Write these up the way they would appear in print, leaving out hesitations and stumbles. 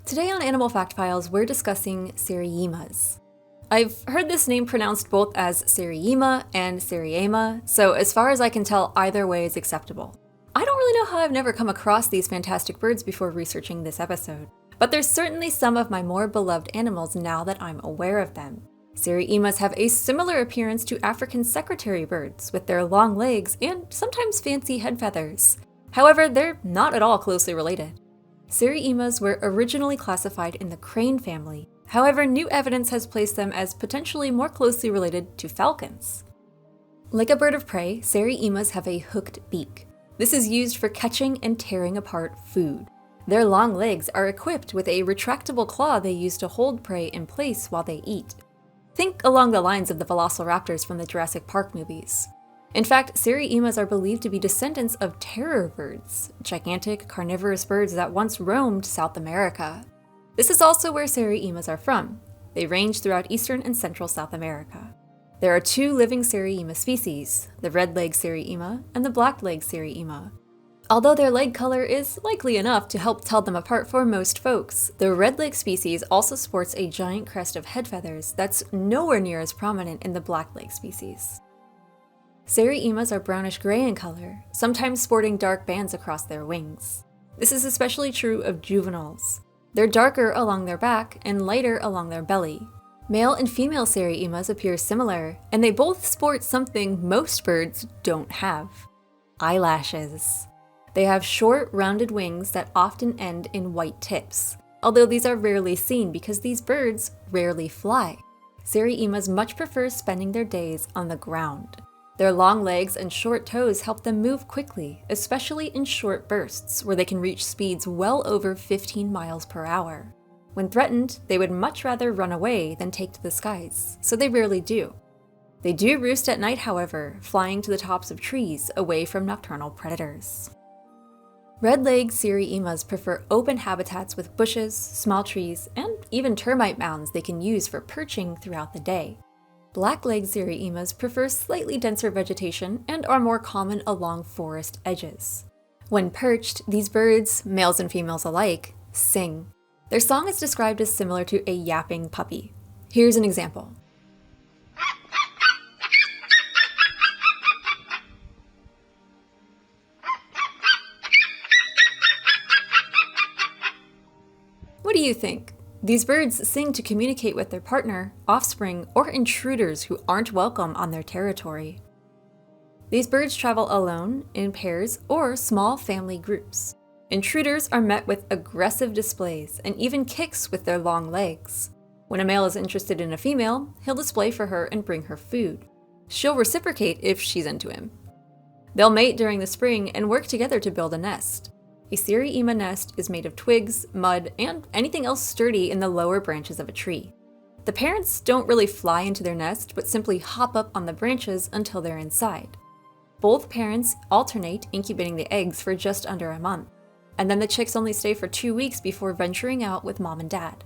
Today on Animal Fact Files, we're discussing seriemas. I've heard this name pronounced both as Seriema and Seriema, so as far as I can tell, either way is acceptable. I don't really know how I've never come across these fantastic birds before researching this episode, but there's certainly some of my more beloved animals now that I'm aware of them. Seriemas have a similar appearance to African secretary birds, with their long legs and sometimes fancy head feathers. However, they're not at all closely related. Seriemas were originally classified in the crane family. However, new evidence has placed them as potentially more closely related to falcons. Like a bird of prey, seriemas have a hooked beak. This is used for catching and tearing apart food. Their long legs are equipped with a retractable claw they use to hold prey in place while they eat. Think along the lines of the velociraptors from the Jurassic Park movies. In fact, seriemas are believed to be descendants of terror birds, gigantic carnivorous birds that once roamed South America. This is also where seriemas are from. They range throughout eastern and central South America. There are two living seriema species, the red-legged seriema and the black-legged seriema. Although their leg color is likely enough to help tell them apart for most folks, the red-legged species also sports a giant crest of head feathers that's nowhere near as prominent in the black-legged species. Seriemas are brownish-gray in color, sometimes sporting dark bands across their wings. This is especially true of juveniles. They're darker along their back and lighter along their belly. Male and female seriemas appear similar, and they both sport something most birds don't have: eyelashes. They have short, rounded wings that often end in white tips, although these are rarely seen because these birds rarely fly. Seriemas much prefer spending their days on the ground. Their long legs and short toes help them move quickly, especially in short bursts where they can reach speeds well over 15 miles per hour. When threatened, they would much rather run away than take to the skies, so they rarely do. They do roost at night, however, flying to the tops of trees away from nocturnal predators. Red-legged seriemas prefer open habitats with bushes, small trees, and even termite mounds they can use for perching throughout the day. Black-legged seriemas prefer slightly denser vegetation and are more common along forest edges. When perched, these birds, males and females alike, sing. Their song is described as similar to a yapping puppy. Here's an example. What do you think? These birds sing to communicate with their partner, offspring, or intruders who aren't welcome on their territory. These birds travel alone, in pairs, or small family groups. Intruders are met with aggressive displays and even kicks with their long legs. When a male is interested in a female, he'll display for her and bring her food. She'll reciprocate if she's into him. They'll mate during the spring and work together to build a nest. A seriema nest is made of twigs, mud, and anything else sturdy in the lower branches of a tree. The parents don't really fly into their nest, but simply hop up on the branches until they're inside. Both parents alternate incubating the eggs for just under a month, and then the chicks only stay for 2 weeks before venturing out with mom and dad.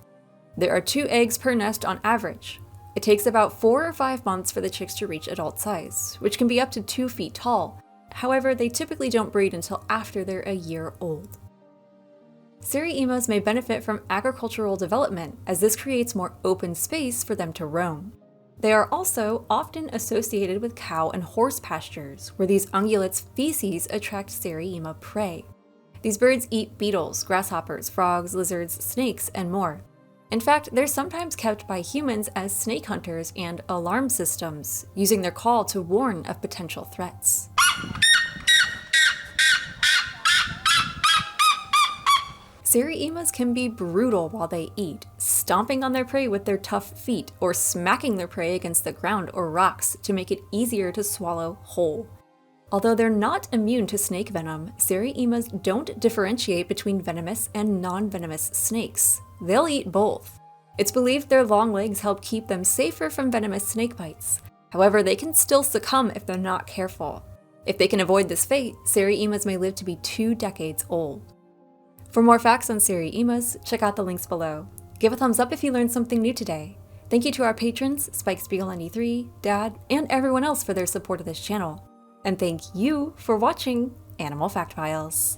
There are 2 eggs per nest on average. It takes about 4 or 5 months for the chicks to reach adult size, which can be up to 2 feet tall. However, they typically don't breed until after they're a year old. Seriemas may benefit from agricultural development, as this creates more open space for them to roam. They are also often associated with cow and horse pastures, where these ungulates' feces attract seriema prey. These birds eat beetles, grasshoppers, frogs, lizards, snakes, and more. In fact, they're sometimes kept by humans as snake hunters and alarm systems, using their call to warn of potential threats. Seriemas can be brutal while they eat, stomping on their prey with their tough feet or smacking their prey against the ground or rocks to make it easier to swallow whole. Although they're not immune to snake venom, seriemas don't differentiate between venomous and non-venomous snakes. They'll eat both. It's believed their long legs help keep them safer from venomous snake bites. However, they can still succumb if they're not careful. If they can avoid this fate, seriemas may live to be 2 decades old. For more facts on seriemas, check out the links below. Give a thumbs up if you learned something new today. Thank you to our patrons, Spike Spiegel93, Dad, and everyone else for their support of this channel. And thank you for watching Animal Fact Files.